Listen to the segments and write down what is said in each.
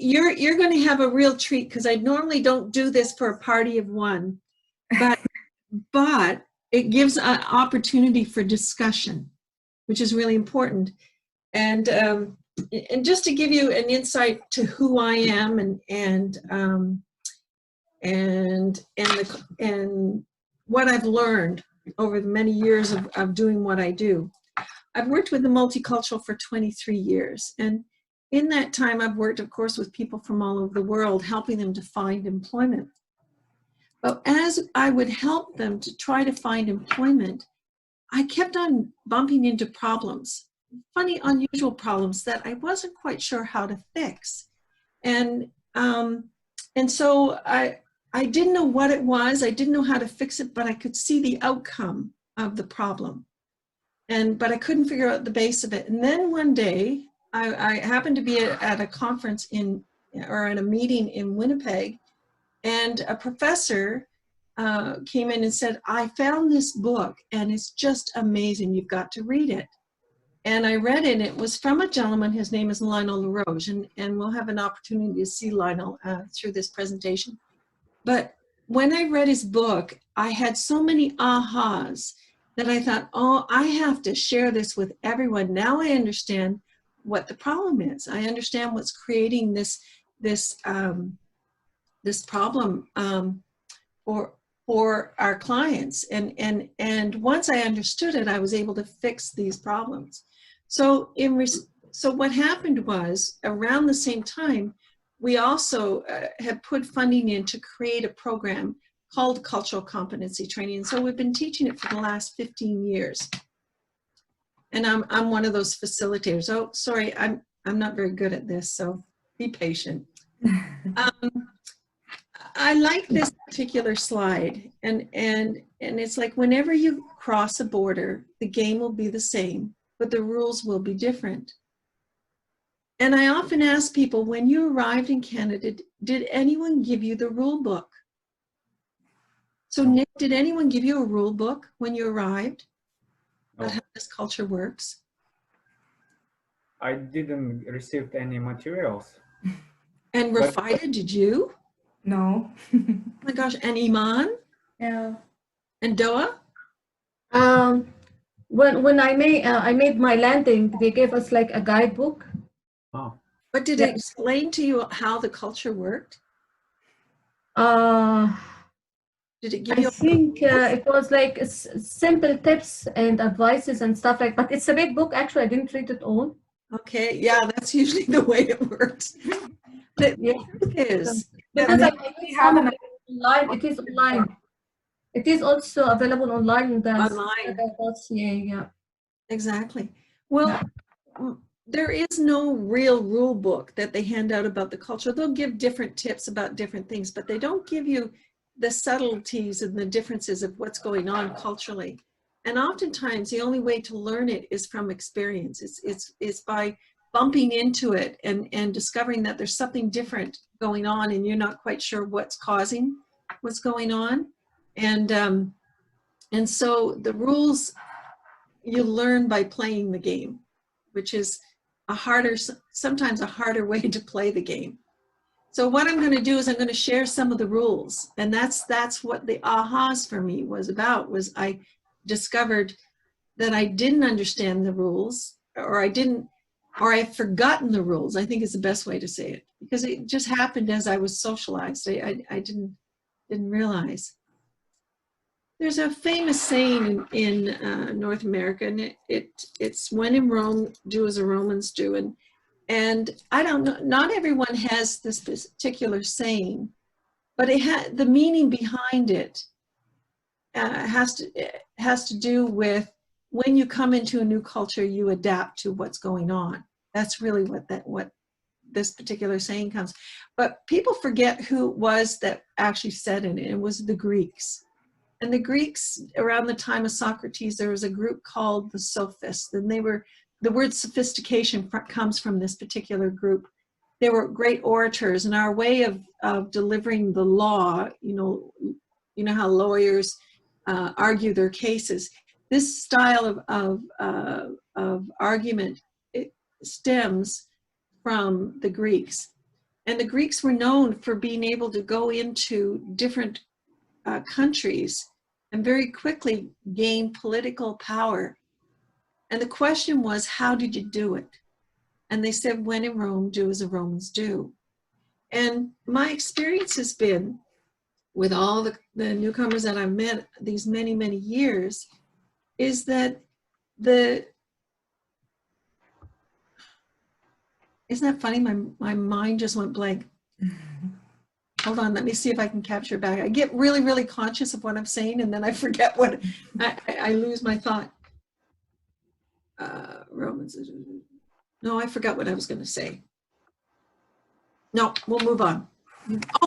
you're going to have a real treat, because I normally don't do this for a party of one, but it gives an opportunity for discussion, which is really important. And just to give you an insight to who I am and what I've learned over the many years of doing what I do. I've worked with the multicultural for 23 years. And in that time, I've worked, of course, with people from all over the world, helping them to find employment. But as I would help them to try to find employment, I kept on bumping into problems, funny, unusual problems that I wasn't quite sure how to fix. And so I didn't know what it was. I didn't know how to fix it, but I could see the outcome of the problem. But I couldn't figure out the base of it. And then one day, I happened to be at a conference or at a meeting in Winnipeg, and a professor came in and said, I found this book and it's just amazing. You've got to read it. And I read it, and it was from a gentleman. His name is Lionel LaRoche, and we'll have an opportunity to see Lionel through this presentation. But when I read his book, I had so many ahas that I thought, oh, I have to share this with everyone. Now I understand what the problem is. I understand what's creating this problem for our clients. And once I understood it, I was able to fix these problems. So what happened was, around the same time, we also had put funding in to create a program called Cultural Competency Training. And so we've been teaching it for the last 15 years. And I'm one of those facilitators. Oh, sorry, I'm not very good at this, so be patient. I like this particular slide, and it's like, whenever you cross a border, the game will be the same, but the rules will be different. And I often ask people, when you arrived in Canada, did anyone give you the rule book? So Nick, did anyone give you a rule book when you arrived about how this culture works? I didn't receive any materials. And Rafida, did you? No. Oh my gosh, and Iman? Yeah. And Doa? When I made my landing, they gave us like a guidebook. Oh. But did it explain to you how the culture worked? Did it give you? I think it was like simple tips and advices and stuff like. But it's a big book. Actually, I didn't read it all. Okay, yeah, that's usually the way it works. The truth is, because I have an online. It is online. It is also available online. Online. Yeah. Exactly. Well, there is no real rule book that they hand out about the culture. They'll give different tips about different things, but they don't give you the subtleties and the differences of what's going on culturally. And oftentimes the only way to learn it is from experience. It's by bumping into it and discovering that there's something different going on and you're not quite sure what's causing what's going on. And so the rules you learn by playing the game, which is sometimes a harder way to play the game. So what I'm going to do is I'm going to share some of the rules, and that's what the ahas for me was about. Was I discovered that I didn't understand the rules, or I've forgotten the rules, I think is the best way to say it, because it just happened as I was socialized. I didn't realize. There's a famous saying in North America, and it's when in Rome, do as the Romans do. And I don't know, not everyone has this particular saying, but the meaning behind it has to do with when you come into a new culture, you adapt to what's going on. That's really what this particular saying comes. But people forget who it was that actually said it. It was the Greeks. And the Greeks, around the time of Socrates, there was a group called the Sophists, and the word sophistication comes from this particular group. They were great orators, and our way of delivering the law, you know how lawyers argue their cases. This style of argument, it stems from the Greeks. And the Greeks were known for being able to go into different countries and very quickly gain political power. And the question was, how did you do it? And they said, when in Rome, do as the Romans do. And my experience has been with all the newcomers that I've met these many, many years, is that isn't that funny? My mind just went blank. Hold on, let me see if I can capture it back. I get really, really conscious of what I'm saying, and then I forget what, I lose my thought. Romans, no, I forgot what I was going to say. No, we'll move on.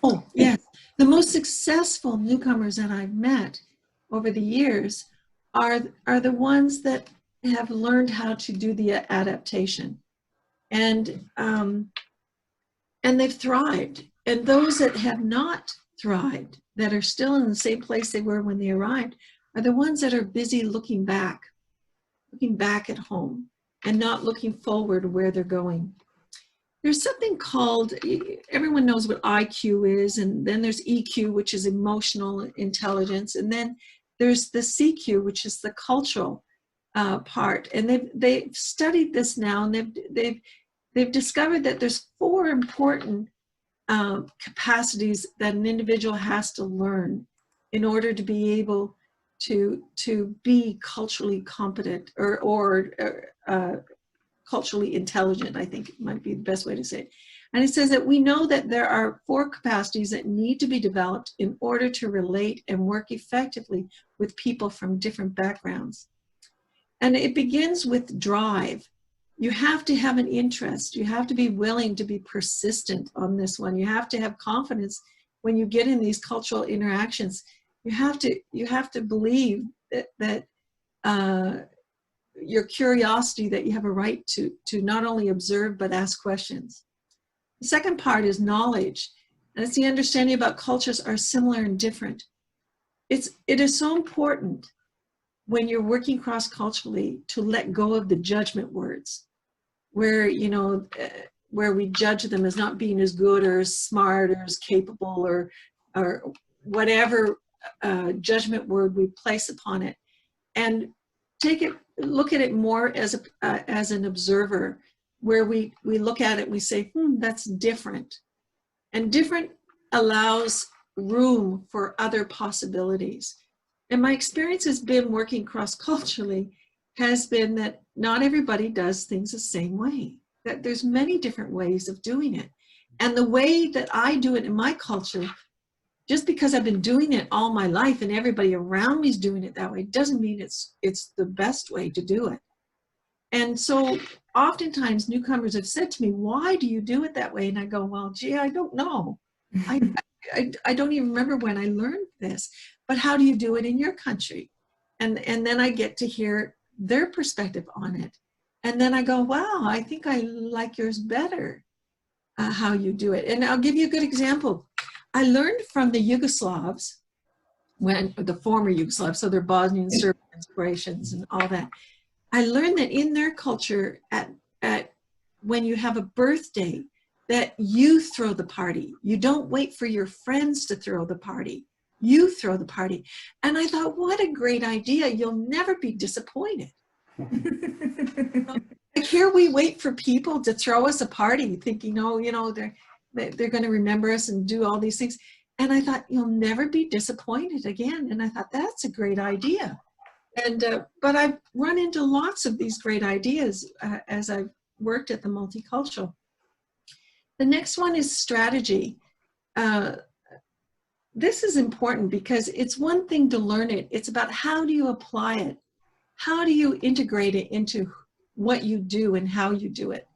Oh, yes. The most successful newcomers that I've met over the years are the ones that have learned how to do the adaptation. And they've thrived. And those that have not thrived, that are still in the same place they were when they arrived, are the ones that are busy looking back at home and not looking forward where they're going. There's something called, everyone knows what IQ is, and then there's EQ, which is emotional intelligence, and then there's the CQ, which is the cultural part. And they've studied this now, and they've discovered that there's 4 important capacities that an individual has to learn in order to be able to be culturally competent or culturally intelligent, I think might be the best way to say it. And it says that we know that there are 4 capacities that need to be developed in order to relate and work effectively with people from different backgrounds. And it begins with drive. You have to have an interest. You have to be willing to be persistent on this one. You have to have confidence when you get in these cultural interactions. You have to believe that your curiosity, that you have a right to not only observe but ask questions. The second part is knowledge, and it's the understanding about cultures are similar and different. It is so important when you're working cross-culturally to let go of the judgment words, where where we judge them as not being as good or as smart or as capable or whatever judgment word we place upon it, and look at it more as an observer, where we look at it and we say, that's different. And different allows room for other possibilities. And my experience has been working cross-culturally has been that not everybody does things the same way, that there's many different ways of doing it. And the way that I do it in my culture, just because I've been doing it all my life and everybody around me is doing it that way, doesn't mean it's the best way to do it. And so oftentimes newcomers have said to me, why do you do it that way? And I go, well, gee, I don't know. I don't even remember when I learned this, but how do you do it in your country? And then I get to hear their perspective on it. And then I go, wow, I think I like yours better, how you do it. And I'll give you a good example. I learned from the Yugoslavs, the former Yugoslavs, so they're Bosnian, Serbians, Croatians, and all that. I learned that in their culture, when you have a birthday, that you throw the party. You don't wait for your friends to throw the party. You throw the party. And I thought, what a great idea. You'll never be disappointed. Like here we wait for people to throw us a party thinking, they're going to remember us and do all these things. And I thought, you'll never be disappointed again. And I thought, that's a great idea. And but I've run into lots of these great ideas as I've worked at the multicultural. The next one is strategy. This is important because it's one thing to learn it. It's about how do you apply it? How do you integrate it into what you do and how you do it?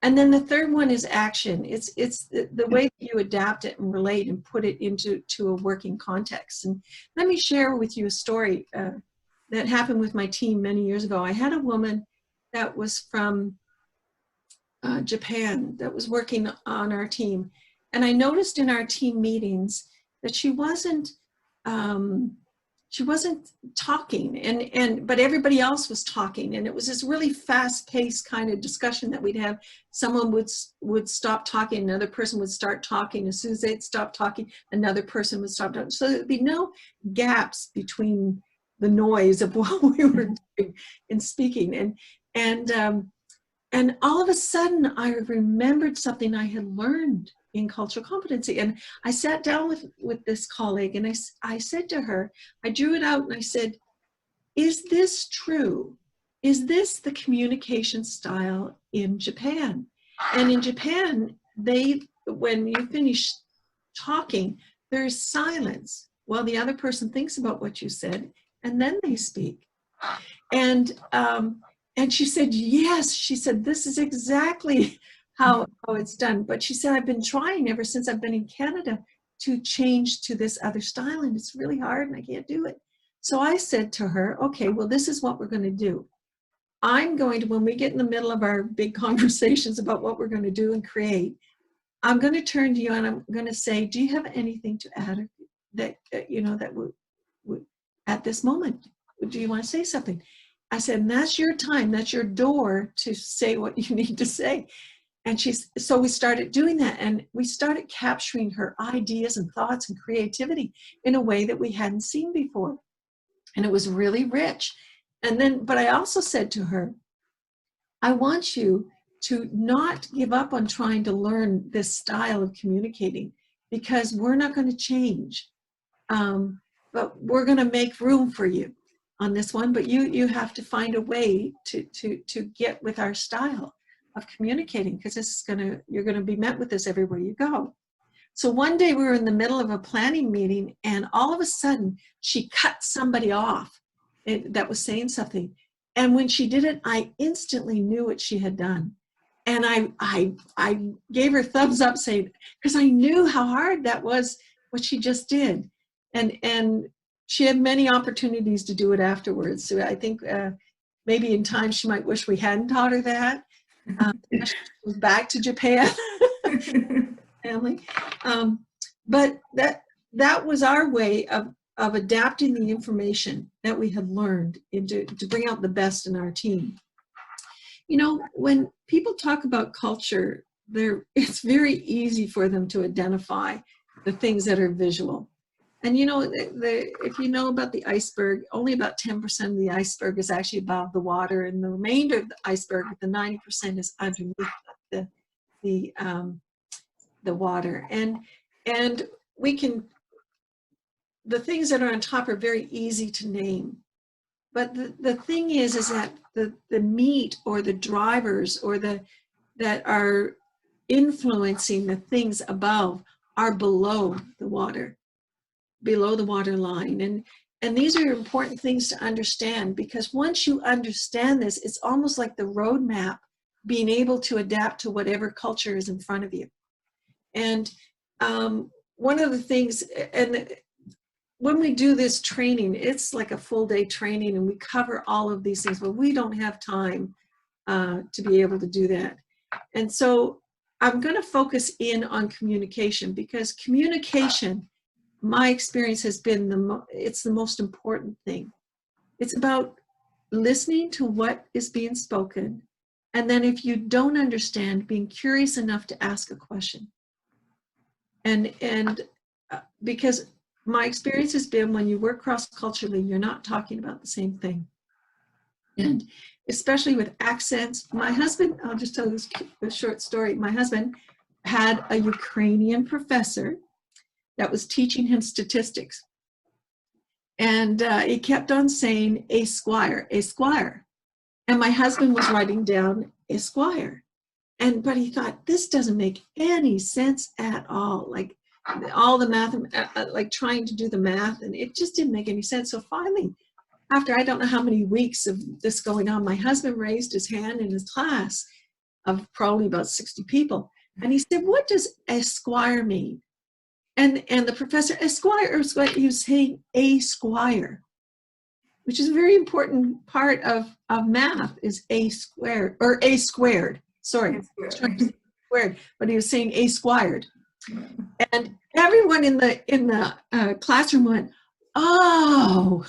And then the third one is action. It's the way that you adapt it and relate and put it into a working context. And let me share with you a story that happened with my team many years ago. I had a woman that was from Japan that was working on our team. And I noticed in our team meetings that she wasn't she wasn't talking, but everybody else was talking, and it was this really fast-paced kind of discussion that we'd have. Someone would stop talking, another person would start talking. As soon as they'd stop talking, another person would stop talking. So there'd be no gaps between the noise of what we were doing in speaking. And all of a sudden, I remembered something I had learned in cultural competency. And I sat down with this colleague, and I said to her, I drew it out and I said, is this true? Is this the communication style in Japan? And in Japan, when you finish talking, there's silence while the other person thinks about what you said, and then they speak. And she said, yes. She said, this is exactly how it's done. But she said, I've been trying ever since I've been in Canada to change to this other style, and it's really hard and I can't do it. So I said to her, okay, well, this is what we're going to do. I'm going to, when we get in the middle of our big conversations about what we're going to do and create, I'm going to turn to you and I'm going to say, do you have anything to add that would at this moment? Do you want to say something? I said, and that's your time. That's your door to say what you need to say. And so we started doing that, and we started capturing her ideas and thoughts and creativity in a way that we hadn't seen before. And it was really rich. But I also said to her, I want you to not give up on trying to learn this style of communicating, because we're not going to change. But we're going to make room for you on this one, but you have to find a way to get with our style of communicating, because you're going to be met with this everywhere you go. So one day we were in the middle of a planning meeting, and all of a sudden she cut somebody off that was saying something. And when she did it, I instantly knew what she had done. And I gave her thumbs up, saying, because I knew how hard that was, what she just did. And she had many opportunities to do it afterwards. So I think maybe in time she might wish we hadn't taught her that. She was back to Japan, family. But that was our way of adapting the information that we had learned to bring out the best in our team. You know, when people talk about culture, it's very easy for them to identify the things that are visual. And you know, if you know about the iceberg, only about 10% of the iceberg is actually above the water, and the remainder of the iceberg, the 90%, is underneath the water. And we can, the things that are on top are very easy to name. But the thing is that the meat or the drivers or that are influencing the things above are below the water line. And these are important things to understand, because once you understand this, it's almost like the roadmap, being able to adapt to whatever culture is in front of you. And one of the things, and when we do this training, it's like a full day training, and we cover all of these things, but we don't have time to be able to do that. And so I'm going to focus in on communication, because communication, my experience has been it's the most important thing. It's about listening to what is being spoken, and then if you don't understand, being curious enough to ask a question. And because my experience has been, when you work cross-culturally, you're not talking about the same thing. And especially with accents, my husband, I'll just tell this short story. My husband had a Ukrainian professor that was teaching him statistics. And he kept on saying, Esquire. And my husband was writing down Esquire. But he thought, this doesn't make any sense at all. Like all the math, like trying to do the math, and it just didn't make any sense. So finally, after I don't know how many weeks of this going on, my husband raised his hand in his class of probably about 60 people. And he said, what does Esquire mean? And the professor, Esquire, he was saying a squire, which is a very important part of math, is a squared, or a squared. Sorry, squared, but he was saying a squared. And everyone in the classroom went, Oh,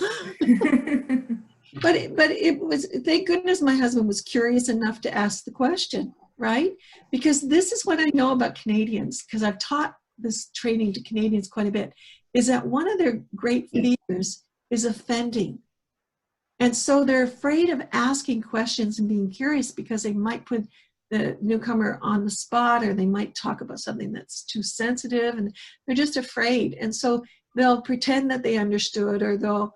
but it was, thank goodness my husband was curious enough to ask the question, right? Because this is what I know about Canadians, because I've taught this training to Canadians quite a bit, is that one of their great fears is offending. And so they're afraid of asking questions and being curious because they might put the newcomer on the spot, or they might talk about something that's too sensitive, and they're just afraid. And so they'll pretend that they understood, or they'll,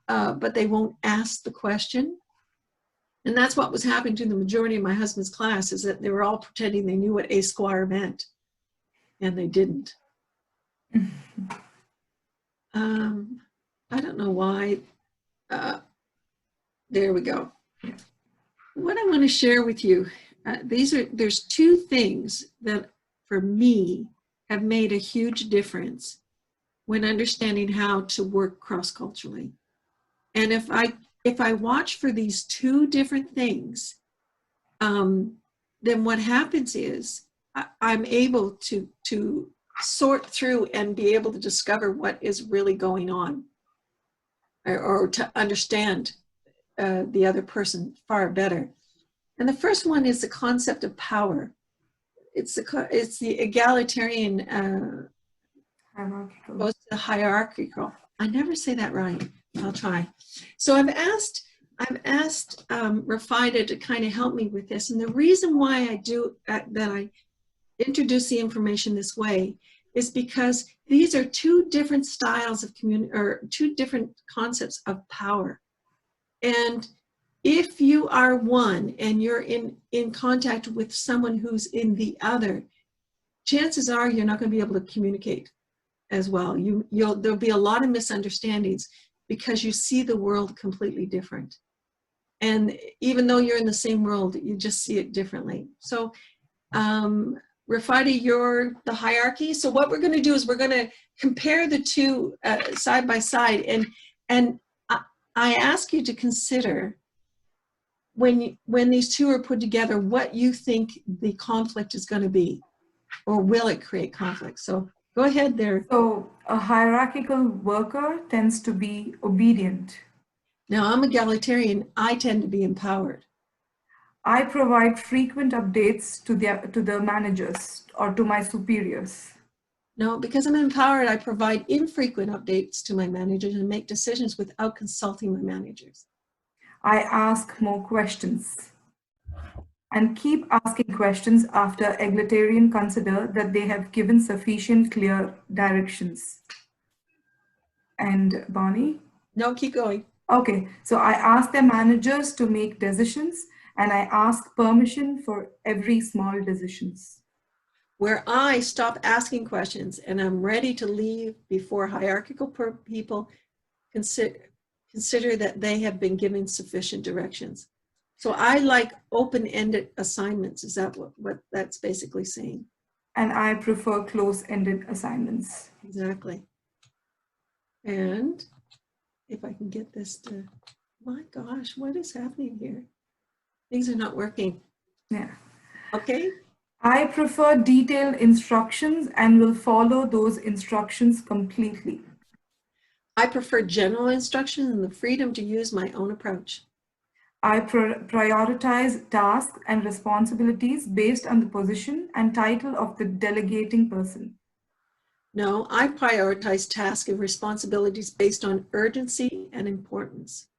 but they won't ask the question. And that's what was happening to the majority of my husband's class, is that they were all pretending they knew what A squire meant, and they didn't. I don't know why. There we go. What I want to share with you, there's two things that for me have made a huge difference when understanding how to work cross-culturally. And if I watch for these two different things, then what happens is I'm able to sort through and be able to discover what is really going on, or to understand the other person far better. And the first one is the concept of power. It's the egalitarian Hierarchical. opposed to the hierarchical. I never say that right. I'll try. So I've asked Rafida to kind of help me with this. And the reason why I do that I introduce the information this way is because these are two different styles of or two different concepts of power. And if you are one and you're in contact with someone who's in the other, chances are you're not going to be able to communicate as well. There'll be a lot of misunderstandings because you see the world completely different. And even though you're in the same world, you just see it differently. So Rafida, you're the hierarchy. So what we're going to do is we're going to compare the two side by side. And I ask you to consider when these two are put together, what you think the conflict is going to be, or will it create conflict? So go ahead there. So a hierarchical worker tends to be obedient. Now, I'm egalitarian. I tend to be empowered. I provide frequent updates to the managers or to my superiors. No, because I'm empowered, I provide infrequent updates to my managers and make decisions without consulting my managers. I ask more questions and keep asking questions after egalitarian consider that they have given sufficient clear directions. And Bonnie? No, keep going. Okay, so I ask their managers to make decisions, and I ask permission for every small decisions. Where I stop asking questions and I'm ready to leave before hierarchical people consider that they have been given sufficient directions. So I like open-ended assignments. Is that what that's basically saying? And I prefer close-ended assignments. Exactly. And if I can get this to, my gosh, what is happening here? Things are not working. Yeah. Okay. I prefer detailed instructions and will follow those instructions completely. I prefer general instruction and the freedom to use my own approach. I prioritize tasks and responsibilities based on the position and title of the delegating person. No, I prioritize tasks and responsibilities based on urgency and importance.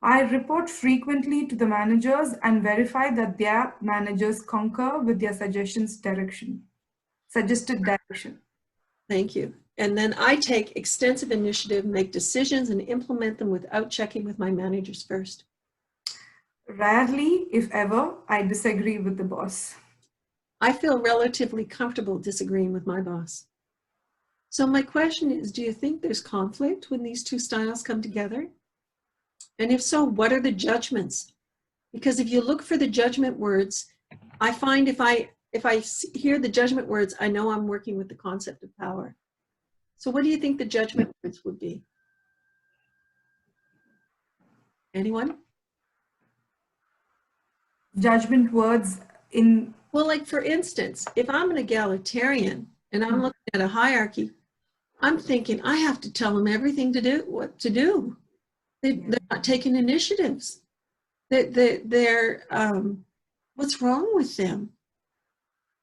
I report frequently to the managers and verify that their managers concur with their suggested direction. Thank you. And then I take extensive initiative, make decisions, and implement them without checking with my managers first. Rarely, if ever, I disagree with the boss. I feel relatively comfortable disagreeing with my boss. So my question is, do you think there's conflict when these two styles come together? And if so, what are the judgments? Because if you look for the judgment words, I find if I hear the judgment words, I know I'm working with the concept of power. So what do you think the judgment words would be? Anyone? Judgment words in... Well, like for instance, if I'm an egalitarian and I'm looking at a hierarchy, I'm thinking I have to tell them everything to do, what to do. They're not taking initiatives. They're what's wrong with them?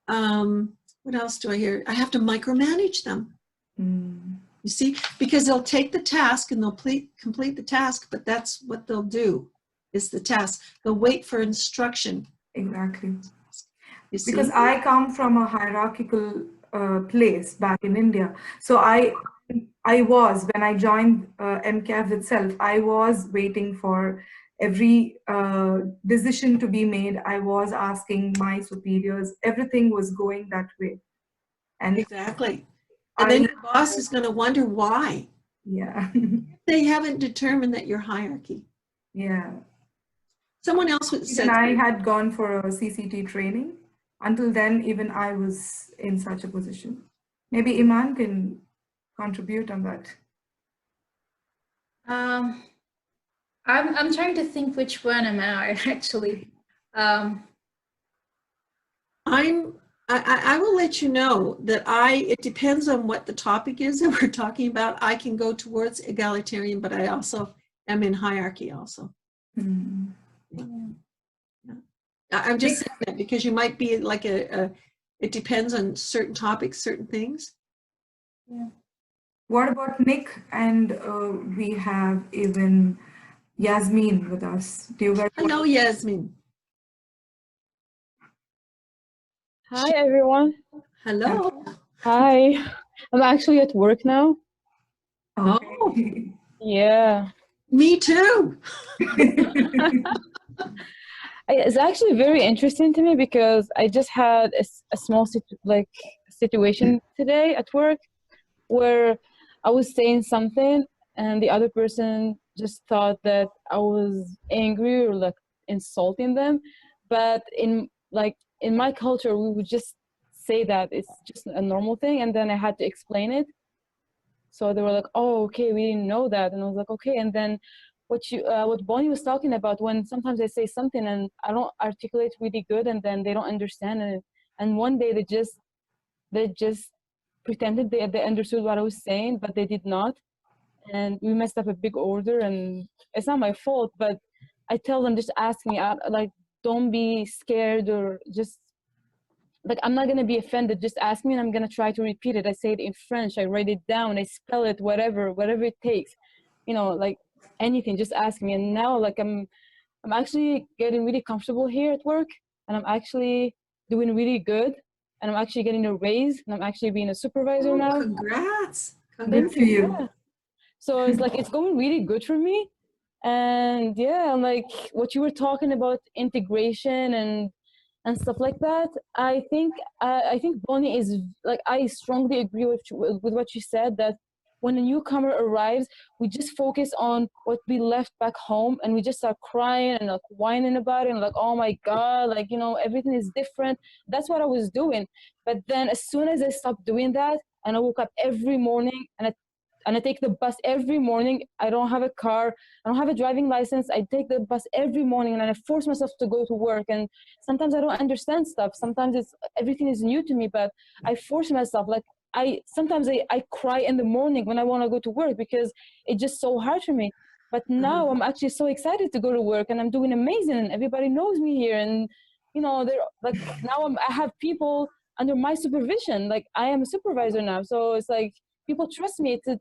What else do I hear? I have to micromanage them. You see, because they'll take the task and they'll complete the task, but that's what they'll do is the task. They'll wait for instruction. Exactly. You see? Because I come from a hierarchical place back in India. So I was, when I joined MCAF itself, I was waiting for every decision to be made. I was asking my superiors. Everything was going that way. And Exactly. And then your boss is going to wonder why. Yeah. They haven't determined that you're hierarchy. Yeah. Someone else would Even say, I had gone for a CCT training. Until then, even I was in such a position. Maybe Iman can contribute on that. I'm trying to think which one am I actually. I will let you know that it depends on what the topic is that we're talking about. I can go towards egalitarian, but I also am in hierarchy also. Hmm. Yeah. I'm just saying that because you might be like it depends on certain topics, certain things. Yeah. What about Nick? And we have even Yasmin with us. Do you guys Hello, Yasmin. Hi, everyone. Hello. Hi. I'm actually at work now. Okay. Yeah. Me too. It's actually very interesting to me because I just had a small situation today at work where I was saying something and the other person just thought that I was angry or like insulting them. But in my culture, we would just say that it's just a normal thing, and then I had to explain it. So they were like, "Oh, okay, we didn't know that," and I was like, "Okay." And then what Bonnie was talking about, when sometimes I say something and I don't articulate really good, and then they don't understand it, and one day they just pretended they understood what I was saying, but they did not, and we messed up a big order, and it's not my fault, but I tell them, just ask me out, like, don't be scared, or just like, I'm not gonna be offended, just ask me and I'm gonna try to repeat it. I say it in French, I write it down, I spell it, whatever it takes, like anything, just ask me. And now, like, I'm actually getting really comfortable here at work, and I'm actually doing really good, and I'm actually getting a raise, and I'm actually being a supervisor now. Congrats. Good for you. Yeah. So it's like, it's going really good for me. And yeah, like what you were talking about, integration and stuff like that, I think Bonnie is like, I strongly agree with what you said, that when a newcomer arrives, we just focus on what we left back home, and we just start crying and like whining about it, and like, oh my god, like, everything is different. That's what I was doing. But then as soon as I stopped doing that, and I woke up every morning, and I take the bus every morning. I don't have a car, I don't have a driving license. I take the bus every morning, and I force myself to go to work. And sometimes I don't understand stuff. Sometimes everything is new to me, but I force myself. Like, sometimes I cry in the morning when I want to go to work because it's just so hard for me. But now I'm actually so excited to go to work, and I'm doing amazing, and everybody knows me here. And they're like, now I have people under my supervision. Like, I am a supervisor now, so it's like people trust me to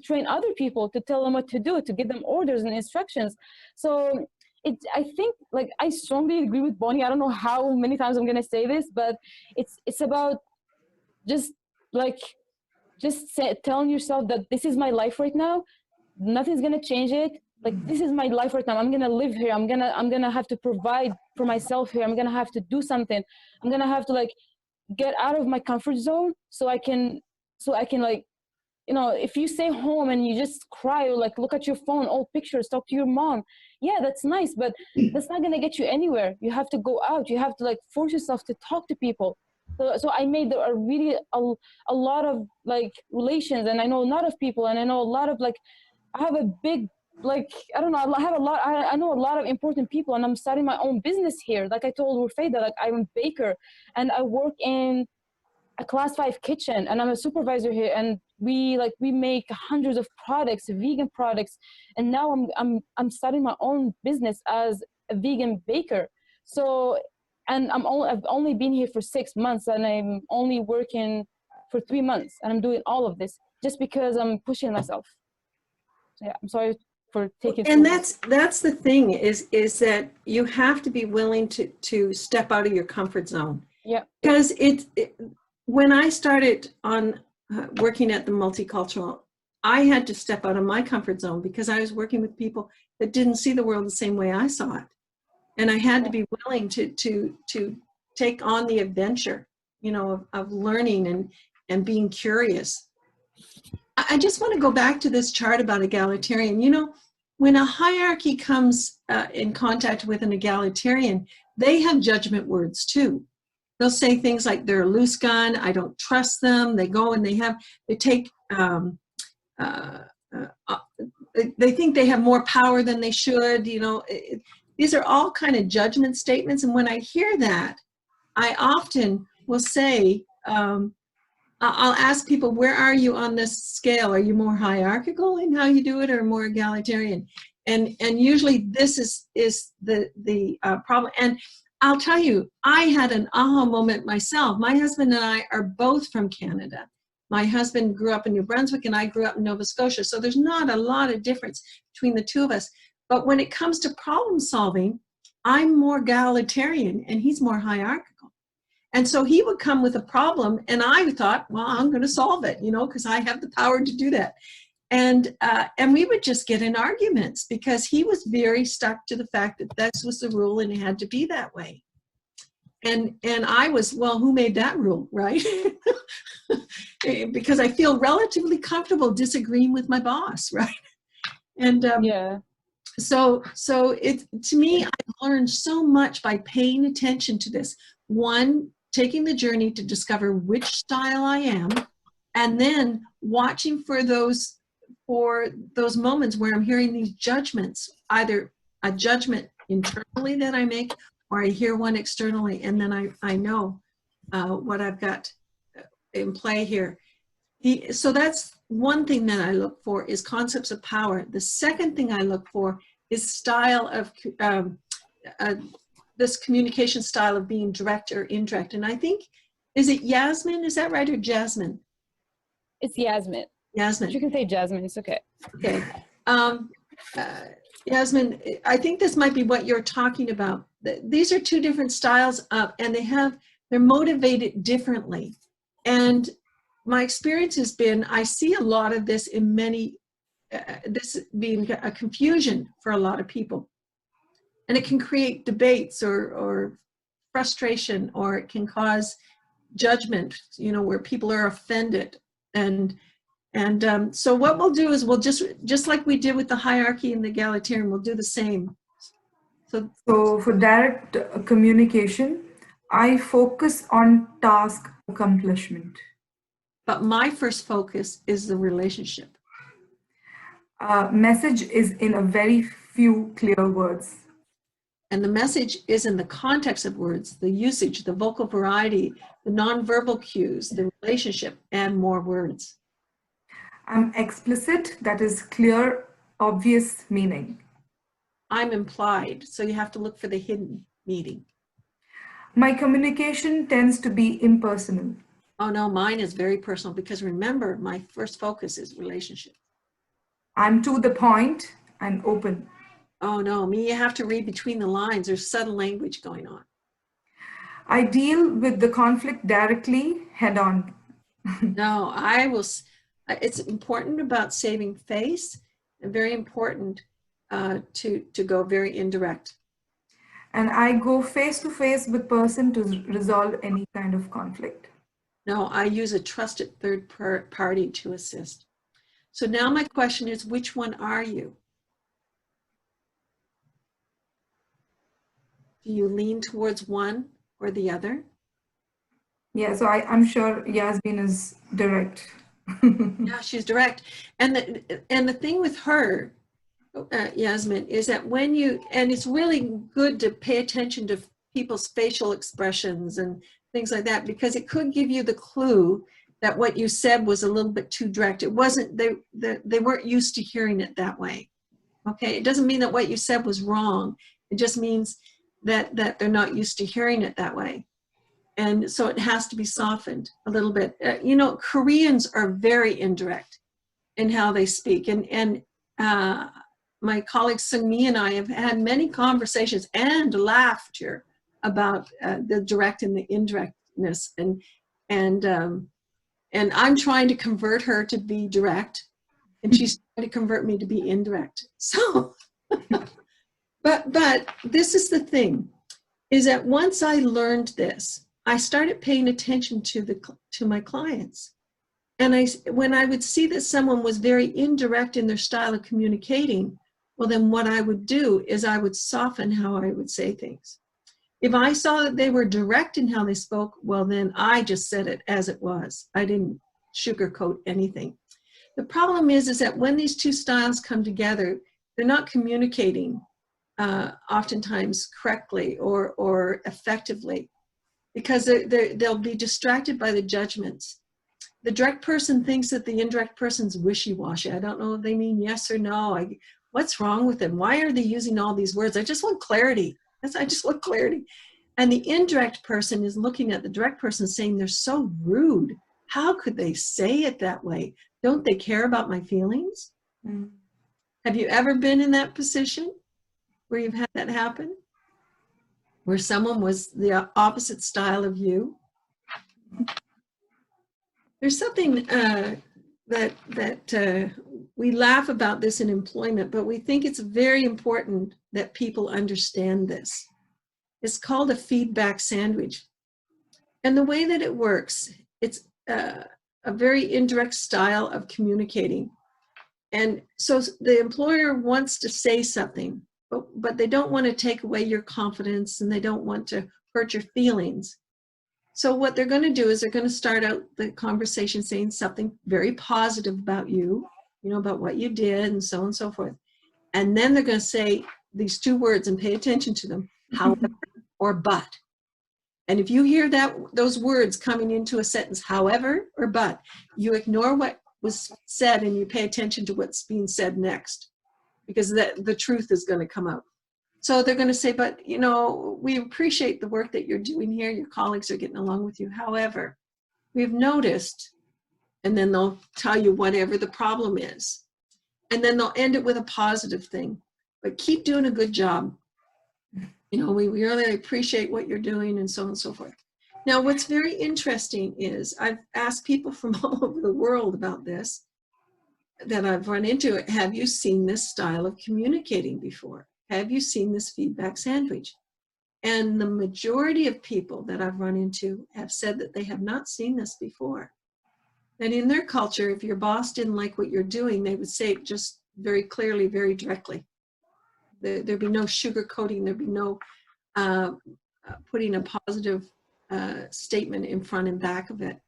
train other people, to tell them what to do, to give them orders and instructions. So I think, like, I strongly agree with Bonnie. I don't know how many times I'm gonna say this, but it's about just like telling yourself that this is my life right now. Nothing's gonna change it. Like, this is my life right now. I'm gonna live here. I'm gonna have to provide for myself here. I'm gonna have to do something. I'm gonna have to, like, get out of my comfort zone so I can like, if you stay home and you just cry, or like look at your phone, old pictures, talk to your mom, yeah, that's nice, but that's not gonna get you anywhere. You have to go out. You have to, like, force yourself to talk to people. So I made a lot of, like, relations, and I know a lot of people, and I know a lot of, like, I have a big, like, I don't know, I know a lot of important people, and I'm starting my own business here. Like I told Rufeda, like, I'm a baker, and I work in a class 5 kitchen, and I'm a supervisor here, and we make hundreds of products, vegan products, and now I'm starting my own business as a vegan baker. So, and I've only been here for 6 months, and I'm only working for 3 months, and I'm doing all of this just because I'm pushing myself. So yeah, I'm sorry for taking. And that's the thing is that you have to be willing to step out of your comfort zone. Yeah. Because when I started on working at the multicultural, I had to step out of my comfort zone because I was working with people that didn't see the world the same way I saw it. And I had to be willing to take on the adventure, you know, of learning and being curious. I just want to go back to this chart about egalitarian. You know, when a hierarchy comes in contact with an egalitarian, they have judgment words too. They'll say things like they're a loose gun, I don't trust them. They go and they take, they think they have more power than they should. You know, these are all kind of judgment statements. And when I hear that, I often will say, I'll ask people, where are you on this scale? Are you more hierarchical in how you do it or more egalitarian? And usually this is the problem. And I'll tell you, I had an aha moment myself. My husband and I are both from Canada. My husband grew up in New Brunswick and I grew up in Nova Scotia. So there's not a lot of difference between the two of us. But when it comes to problem solving, I'm more egalitarian and he's more hierarchical. And so he would come with a problem and I thought, well, I'm going to solve it, you know, because I have the power to do that. And we would just get in arguments because he was very stuck to the fact that this was the rule and it had to be that way. And I was, well, who made that rule, right? Because I feel relatively comfortable disagreeing with my boss, right? And yeah. So it, to me, I've learned so much by paying attention to this. One, taking the journey to discover which style I am, and then watching for those moments where I'm hearing these judgments, either a judgment internally that I make, or I hear one externally, and then I know what I've got in play here. So that's one thing that I look for is concepts of power. The second thing I look for is style of this communication style of being direct or indirect. And I think, is it Yasmin? Is that right, or Jasmine? It's Yasmin. Yasmin. You can say Jasmine, it's okay. Okay. Yasmin, I think this might be what you're talking about. These are two different styles and they're motivated differently. And my experience has been, I see a lot of this in many, this being a confusion for a lot of people. And it can create debates or frustration, or it can cause judgment, you know, where people are offended. And so what we'll do is we'll just like we did with the hierarchy and the egalitarian, we'll do the same. So for direct communication, I focus on task accomplishment. But my first focus is the relationship. Message is in a very few clear words. And the message is in the context of words, the usage, the vocal variety, the nonverbal cues, the relationship, and more words. I'm explicit, that is clear, obvious meaning. I'm implied, so you have to look for the hidden meaning. My communication tends to be impersonal. Oh no, mine is very personal because remember, my first focus is relationship. I'm to the point and open. Oh no, me, you have to read between the lines. There's subtle language going on. I deal with the conflict directly, head on. No, it's important about saving face and very important to go very indirect. And I go face to face with person to resolve any kind of conflict. No, I use a trusted third party to assist. So now my question is, which one are you? Do you lean towards one or the other? Yeah, so I'm sure Yasmin is direct. Yeah, she's direct. And the thing with her, Yasmin, is that and it's really good to pay attention to people's facial expressions and things like that, because it could give you the clue that what you said was a little bit too direct. It wasn't, they weren't used to hearing it that way. Okay, it doesn't mean that what you said was wrong. It just means that they're not used to hearing it that way. And so it has to be softened a little bit. You know, Koreans are very indirect in how they speak. And my colleague Sung-mi and I have had many conversations and laughter about the direct and the indirectness. And I'm trying to convert her to be direct, and she's trying to convert me to be indirect. So, but this is the thing, is that once I learned this, I started paying attention to my clients. And when I would see that someone was very indirect in their style of communicating, well, then what I would do is I would soften how I would say things. If I saw that they were direct in how they spoke, well, then I just said it as it was. I didn't sugarcoat anything. The problem is that when these two styles come together, they're not communicating oftentimes correctly or effectively, because they'll be distracted by the judgments. The direct person thinks that the indirect person's wishy-washy. I don't know if they mean yes or no. What's wrong with them? Why are they using all these words? I just want clarity. I just want clarity. And the indirect person is looking at the direct person saying, they're so rude. How could they say it that way? Don't they care about my feelings? Mm. Have you ever been in that position where you've had that happen? Where someone was the opposite style of you? There's something that we laugh about this in employment, but we think it's very important that people understand this. It's called a feedback sandwich. And the way that it works, it's a very indirect style of communicating. And so the employer wants to say something, but they don't want to take away your confidence, and they don't want to hurt your feelings. So what they're going to do is they're going to start out the conversation saying something very positive about you, about what you did and so forth. And then they're going to say these two words, and pay attention to them, however or but. And if you hear those words coming into a sentence, however or but, you ignore what was said and you pay attention to what's being said next, because the truth is going to come out. So they're going to say, but, we appreciate the work that you're doing here. Your colleagues are getting along with you. However, we've noticed, and then they'll tell you whatever the problem is. And then they'll end it with a positive thing. But keep doing a good job. We really appreciate what you're doing, and so on and so forth. Now, what's very interesting is I've asked people from all over the world about this, that I've run into. Have you seen this style of communicating before? Have you seen this feedback sandwich? And the majority of people that I've run into have said that they have not seen this before. And in their culture, if your boss didn't like what you're doing, they would say it just very clearly, very directly. There'd be no sugarcoating. There'd be no putting a positive statement in front and back of it.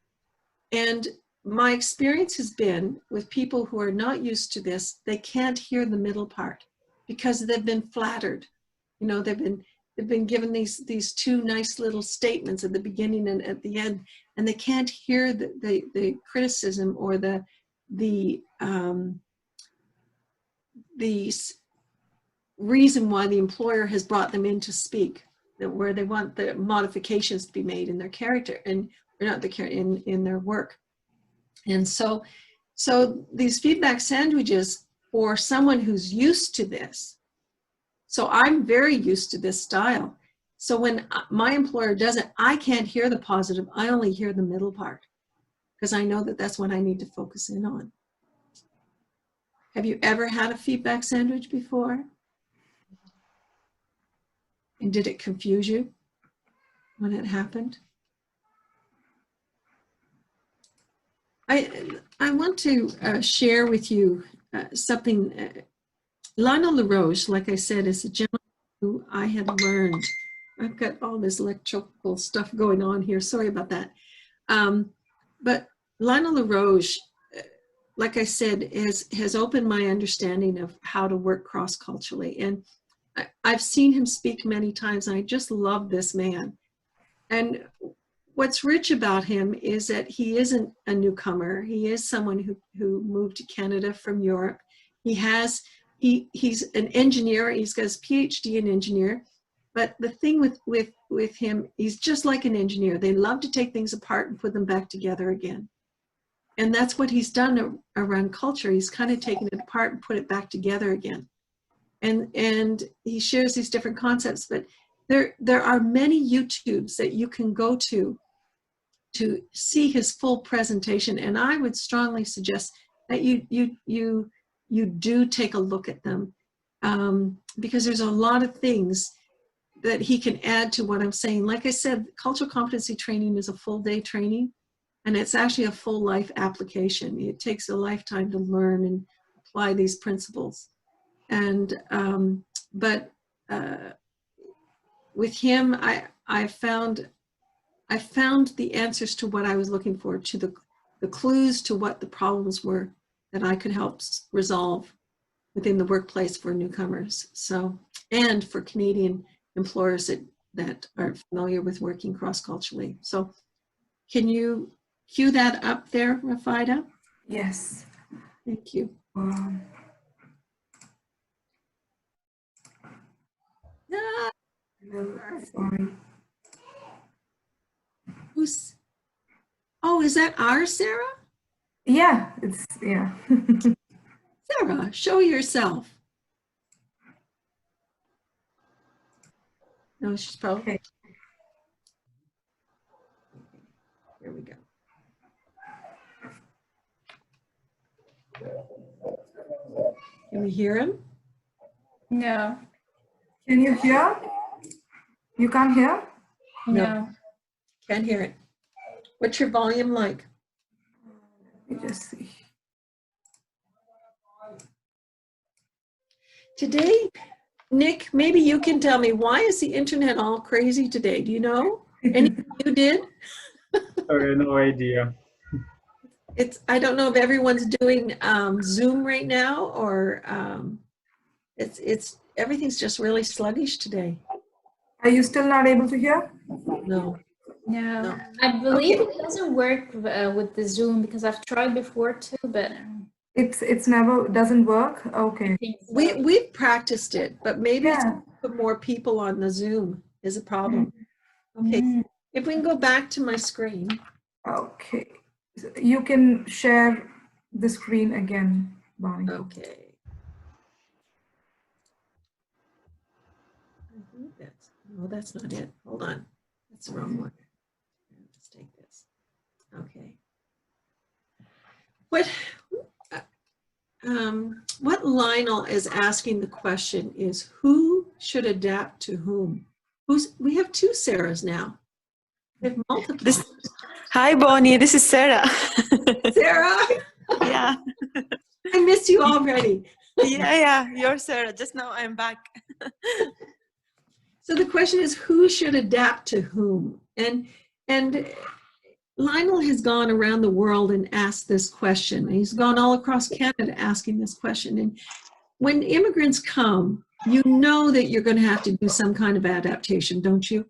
And my experience has been with people who are not used to this, they can't hear the middle part because they've been flattered. They've been given these two nice little statements at the beginning and at the end, and they can't hear the criticism or the reason why the employer has brought them in to speak, where they want the modifications to be made in their character, and or not the character in their work. And so these feedback sandwiches for someone who's used to this. So I'm very used to this style. So when my employer does it, I can't hear the positive. I only hear the middle part, because I know that that's what I need to focus in on. Have you ever had a feedback sandwich before? And did it confuse you when it happened? I want to share with you something. Lionel LaRoche, like I said, is a gentleman who I had learned. I've got all this electrical stuff going on here. Sorry about that. But Lionel LaRoche, like I said, has opened my understanding of how to work cross-culturally. And I've seen him speak many times, and I just love this man. And what's rich about him is that he isn't a newcomer. He is someone who moved to Canada from Europe. He's an engineer. He's got his PhD in engineer. But the thing with him, he's just like an engineer. They love to take things apart and put them back together again. And that's what he's done around culture. He's kind of taken it apart and put it back together again. And he shares these different concepts. But there are many YouTubes that you can go to see his full presentation, and I would strongly suggest that you do take a look at them, because there's a lot of things that he can add to what I'm saying. Like I said, cultural competency training is a full day training, and it's actually a full life application. It takes a lifetime to learn and apply these principles. And with him, I found the answers to what I was looking for, to the clues to what the problems were that I could help resolve within the workplace for newcomers. So, and for Canadian employers that are familiar with working cross-culturally. So can you cue that up there, Rafida? Yes. Thank you. Ah, Sorry. oh, is that our Sarah? Yeah, yeah. Sarah, show yourself. No, she's probably. Okay. Here we go. Can we hear him? No, Can you hear? You can't hear? no. Can't hear it. What's your volume like? Let me just see. Today, Nick, maybe you can tell me, why is the internet all crazy today? Do you know? Anything you did? Sorry, no idea. I don't know if everyone's doing Zoom right now, or everything's just really sluggish today. Are you still not able to hear? No. No, I believe Okay. it doesn't work with the Zoom, because I've tried before too, but It's never doesn't work. I Okay. think so. We've practiced it, but maybe it's Yeah. put more people on the Zoom is a problem. Okay, Mm. if we can go back to my screen. Okay. You can share the screen again, Bonnie. Okay. I think that's not it. Hold on. That's the wrong one. Let's take this. Okay. What Lionel is asking the question is, who should adapt to whom? We have two Sarahs now. We have multiple. Hi, Bonnie. This is Sarah. Sarah, Yeah. I miss you already. Yeah. You're Sarah. Just now I'm back. So the question is, who should adapt to whom? And Lionel has gone around the world and asked this question. He's gone all across Canada asking this question. And when immigrants come, you know that you're going to have to do some kind of adaptation, don't you?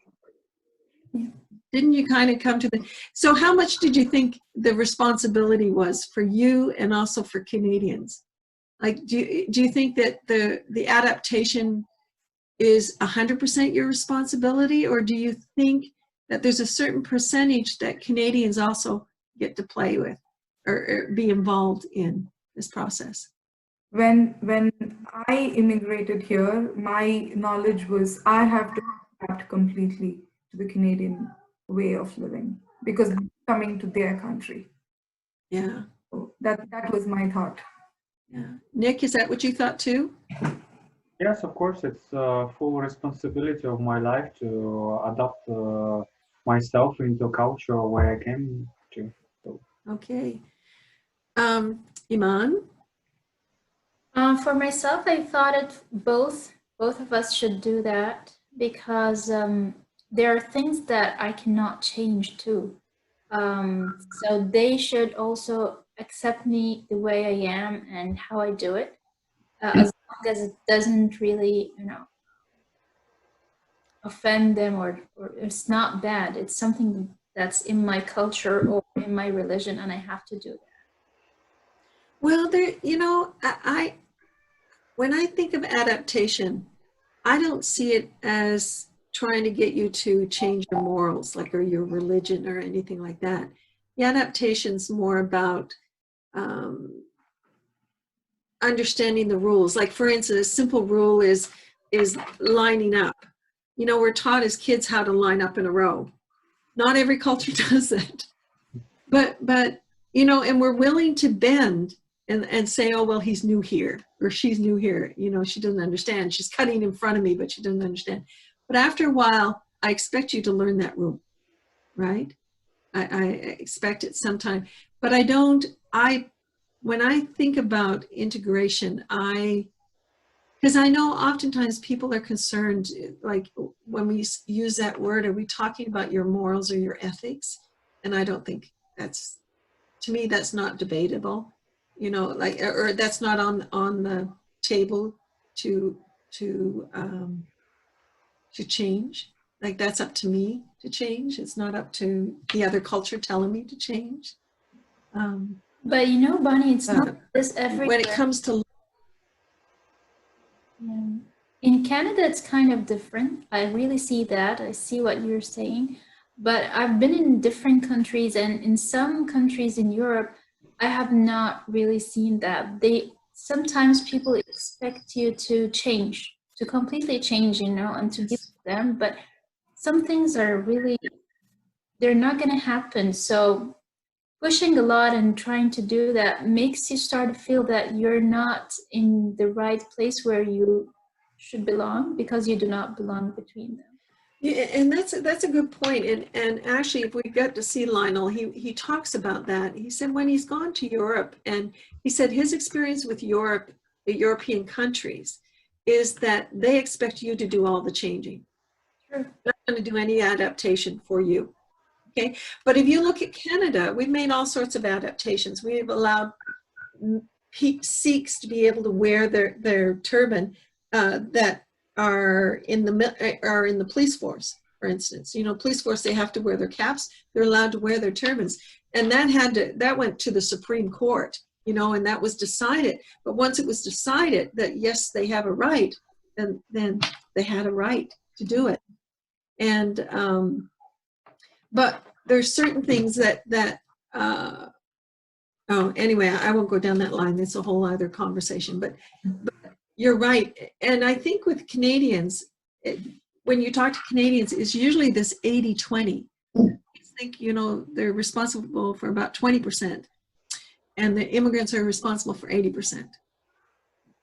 Yeah. Didn't you kind of come to so how much did you think the responsibility was for you and also for Canadians? Like, do you think that the adaptation is 100% your responsibility, or do you think that there's a certain percentage that Canadians also get to play with or be involved in this process? When I immigrated here, my knowledge was I have to adapt completely to the Canadian way of living because I'm coming to their country. Yeah. So that was my thought. Yeah. Nick, is that what you thought too? Yes, of course, it's full responsibility of my life to adapt myself into a culture where I came to. So. Okay. Iman? For myself, I thought both of us should do that, because there are things that I cannot change too. So they should also accept me the way I am and how I do it, as long as it doesn't really, offend them, or it's not bad. It's something that's in my culture or in my religion, and I have to do that. Well, there, when I think of adaptation, I don't see it as trying to get you to change your morals, like, or your religion or anything like that. The adaptation's more about understanding the rules. Like, for instance, a simple rule is lining up. We're taught as kids how to line up in a row. Not every culture does it. But and we're willing to bend and say, oh, well, he's new here, or she's new here. She doesn't understand. She's cutting in front of me, but she doesn't understand. But after a while, I expect you to learn that rule, right? I expect it sometime. But when I think about integration, because I know oftentimes people are concerned, like, when we use that word, are we talking about your morals or your ethics? And I don't think to me, that's not debatable, like, or that's not on the table to change. Like, that's up to me to change. It's not up to the other culture telling me to change. But Bonnie, it's not this everywhere. When it comes to in Canada, it's kind of different. I really see that. I see what you're saying. But I've been in different countries, and in some countries in Europe, I have not really seen that. Sometimes people expect you to change, to completely change, and to give them. But some things are really, they're not going to happen. So pushing a lot and trying to do that makes you start to feel that you're not in the right place where you should belong, because you do not belong between them. Yeah, and that's a good point. And actually, if we get to see Lionel, he talks about that. He said when he's gone to Europe, and he said his experience with Europe, the European countries, is that they expect you to do all the changing. Sure. They're not going to do any adaptation for you. Okay, but if you look at Canada, we've made all sorts of adaptations. We've allowed Sikhs to be able to wear their turban that are in the police force, for instance. Police force, they have to wear their caps. They're allowed to wear their turbans, and that went to the Supreme Court, and that was decided. But once it was decided that yes, they have a right, then they had a right to do it. And but there's certain things that anyway, I won't go down that line. It's a whole other conversation. But you're right. And I think with Canadians, when you talk to Canadians, it's usually this 80-20. I think, they're responsible for about 20%, and the immigrants are responsible for 80%.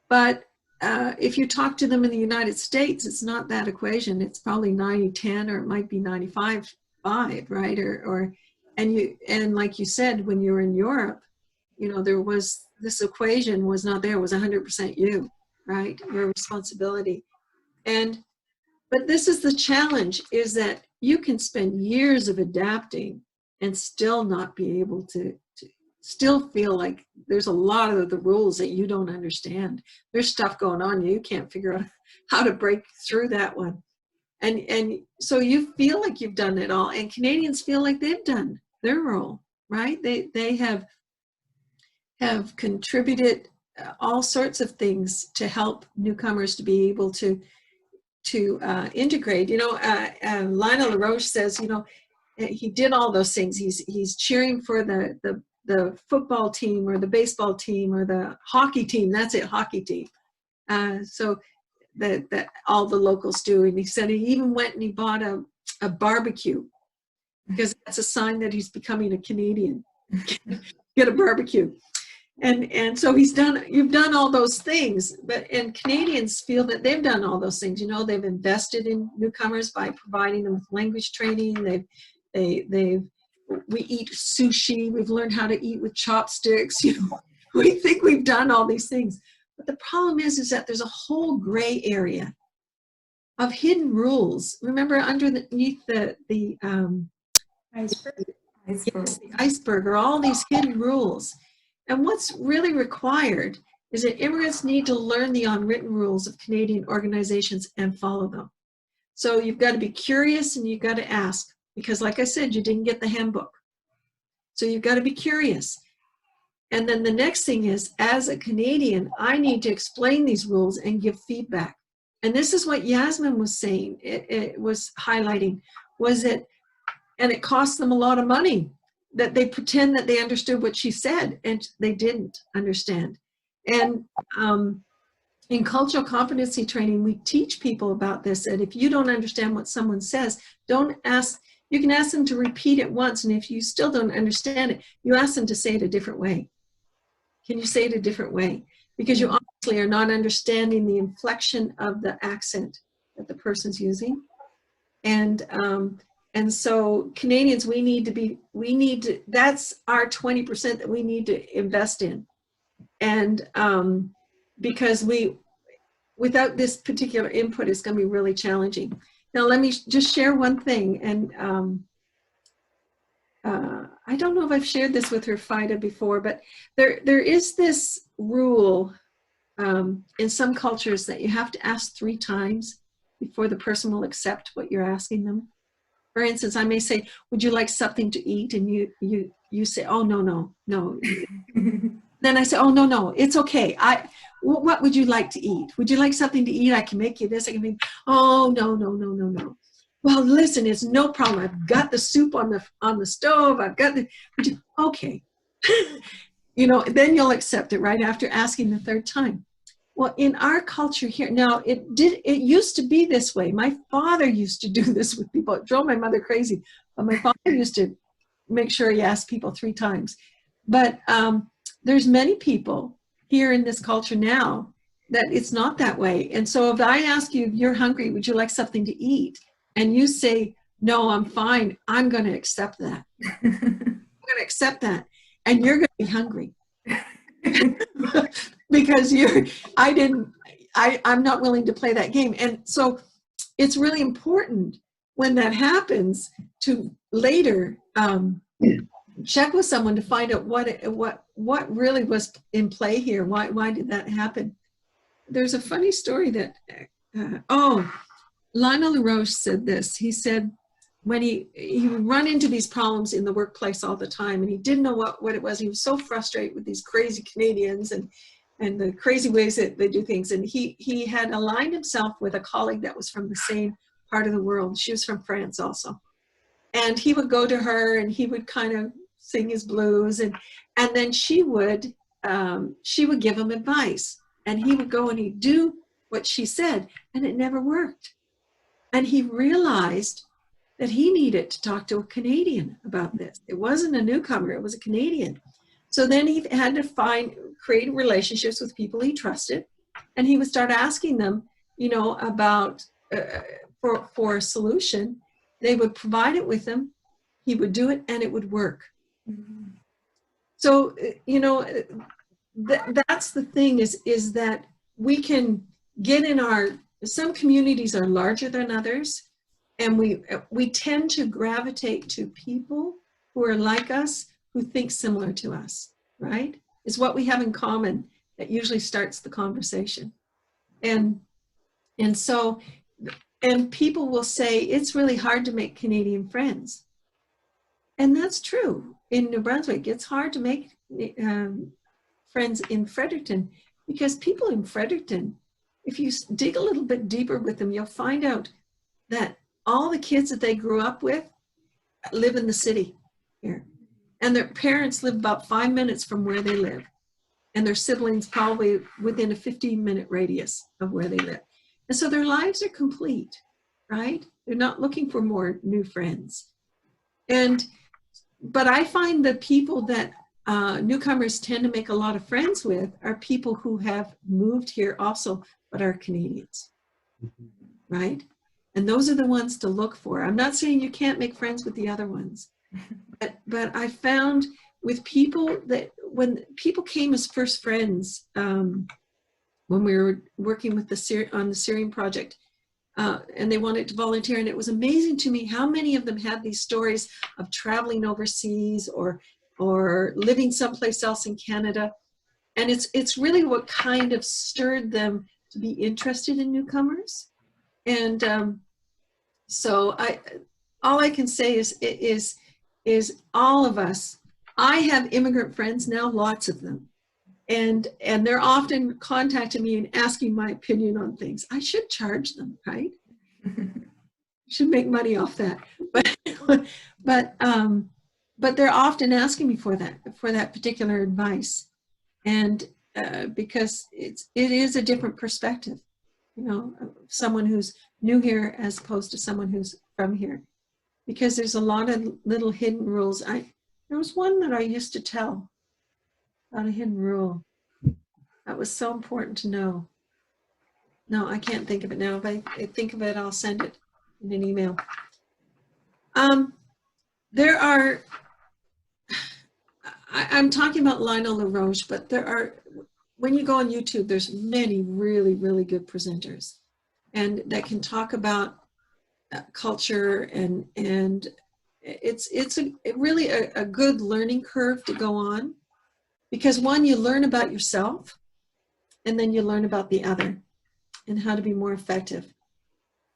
But if you talk to them in the United States, it's not that equation. It's probably 90-10, or it might be 95-5, right? And like you said, when you were in Europe, there was, this equation was not there. It was 100% you, right? Your responsibility. But this is the challenge, is that you can spend years of adapting and still not be able to still feel like there's a lot of the rules that you don't understand. There's stuff going on, you can't figure out how to break through that one. And so you feel like you've done it all, and Canadians feel like they've done their role, right? They have contributed all sorts of things to help newcomers to be able to integrate. Lionel LaRoche says, he did all those things. He's cheering for the football team or the baseball team or the hockey team. That's it, hockey team. So that all the locals do. And he said he even went and he bought a barbecue, because that's a sign that he's becoming a Canadian. Get a barbecue. And so you've done all those things, and Canadians feel that they've done all those things. They've invested in newcomers by providing them with language training. We eat sushi. We've learned how to eat with chopsticks. We think we've done all these things. But the problem is that there's a whole gray area of hidden rules. Remember, underneath the Iceberg. yes, the iceberg are all these hidden rules. And what's really required is that immigrants need to learn the unwritten rules of Canadian organizations and follow them. So you've got to be curious, and you've got to ask, because like I said, you didn't get the handbook. So you've got to be curious. And then the next thing is, as a Canadian, I need to explain these rules and give feedback. And this is what Yasmin was saying, it was highlighting, was it, and it cost them a lot of money, that they pretend that they understood what she said, and they didn't understand. And in cultural competency training, we teach people about this, and if you don't understand what someone says, don't ask, you can ask them to repeat it once, and if you still don't understand it, you ask them to say it a different way. Can you say it a different way? Because you obviously are not understanding the inflection of the accent that the person's using. And so Canadians, we need to, that's our 20% that we need to invest in. And because without this particular input, it's going to be really challenging. Now, let me just share one thing. And I don't know if I've shared this with her, Fida, before, but there is this rule in some cultures that you have to ask 3 times before the person will accept what you're asking them. For instance, I may say, would you like something to eat? And you say, oh, no. Then I say, oh, no, it's okay. What would you like to eat? Would you like something to eat? I can make you this, I can make, oh, no. Well, listen, it's no problem. I've got the soup on the stove. I've got the, okay. You know, then you'll accept it right after asking the 3rd time. Well, in our culture here, now it used to be this way. My father used to do this with people. It drove my mother crazy, but my father used to make sure he asked people 3 times. But there's many people here in this culture now that it's not that way. And so if I ask you, if you're hungry, would you like something to eat? And you say, no, I'm fine, I'm going to accept that. I'm going to accept that. And you're going to be hungry. Because I'm not willing to play that game. And so it's really important when that happens to later check with someone to find out what really was in play here. Why did that happen? There's a funny story that, Lionel LaRoche said this. He said when he would run into these problems in the workplace all the time, and he didn't know what it was. He was so frustrated with these crazy Canadians and the crazy ways that they do things. And he had aligned himself with a colleague that was from the same part of the world. She was from France also. And he would go to her and he would kind of sing his blues, and then she would give him advice, and he would go and he'd do what she said, and it never worked. And he realized that he needed to talk to a Canadian about this. It wasn't a newcomer, it was a Canadian. So then he had to create relationships with people he trusted, and he would start asking them, about for a solution. They would provide it with him, he would do it, and it would work. Mm-hmm. So, that's the thing is that we can get in some communities are larger than others, and we tend to gravitate to people who are like us, who think similar to us, right? It's what we have in common that usually starts the conversation. And so people will say, it's really hard to make Canadian friends. And that's true. In New Brunswick, it's hard to make friends in Fredericton, because people in Fredericton, if you dig a little bit deeper with them, you'll find out that all the kids that they grew up with live in the city here. And their parents live about 5 minutes from where they live. And their siblings probably within a 15-minute radius of where they live. And so their lives are complete, right? They're not looking for more new friends. But I find the people that newcomers tend to make a lot of friends with are people who have moved here also, but are Canadians, right? And those are the ones to look for. I'm not saying you can't make friends with the other ones, but I found with people that when people came as first friends, when we were working with on the Syrian project, and they wanted to volunteer, and it was amazing to me how many of them had these stories of traveling overseas or living someplace else in Canada. And it's really what kind of stirred them to be interested in newcomers. And so all I can say is all of us. I have immigrant friends now, lots of them, and they're often contacting me and asking my opinion on things. I should charge them, right? Should make money off that, but they're often asking me for that particular advice, and because it is a different perspective, you know, someone who's new here as opposed to someone who's from here, because there's a lot of little hidden rules. There was one that I used to tell about a hidden rule that was so important to know. No, I can't think of it now. If I think of it, I'll send it in an email. There are, I'm talking about Lionel LaRoche, but there are, when you go on YouTube, there's many really, really good presenters and that can talk about culture, and it's really a good learning curve to go on, because one, you learn about yourself, and then you learn about the other and how to be more effective.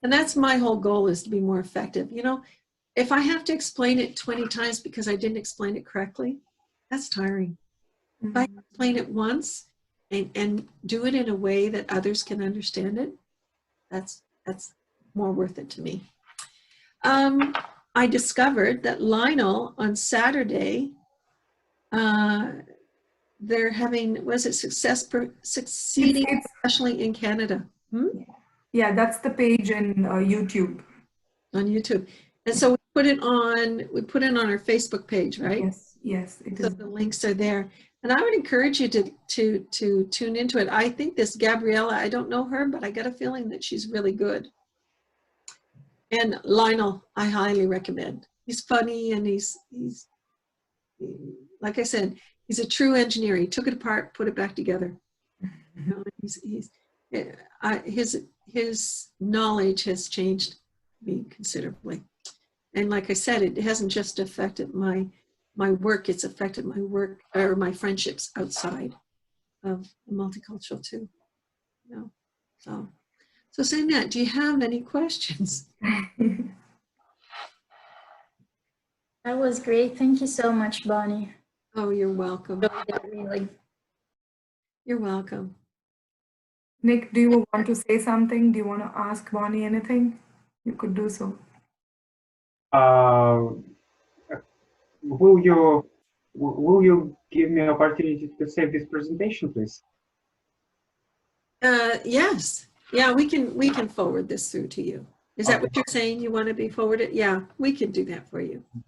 And that's my whole goal, is to be more effective. You know, if I have to explain it 20 times because I didn't explain it correctly, that's tiring. If I explain it once and do it in a way that others can understand it, that's more worth it to me. I discovered that Lionel on Saturday, they're having, was it succeeding, especially in Canada? Yeah, that's the page in YouTube. On YouTube. And so we put it on our Facebook page, right? Yes, it so is. The links are there. And I would encourage you to tune into it. I think this Gabriella, I don't know her, but I got a feeling that she's really good. And Lionel, I highly recommend. He's funny, and he's like I said, he's a true engineer. He took it apart, put it back together. You know, his knowledge has changed me considerably. And like I said, it hasn't just affected my work, it's affected my work or my friendships outside of multicultural too. You know, so saying that, do you have any questions? That was great. Thank you so much, Bonnie. Oh, you're welcome. Really. You're welcome. Nick, do you want to say something? Do you want to ask Bonnie anything? You could do so. Will you give me an opportunity to save this presentation, please? Yes. Yeah, we can forward this through to you. Is that what you're saying? You want to be forwarded? Yeah, we can do that for you. Yeah.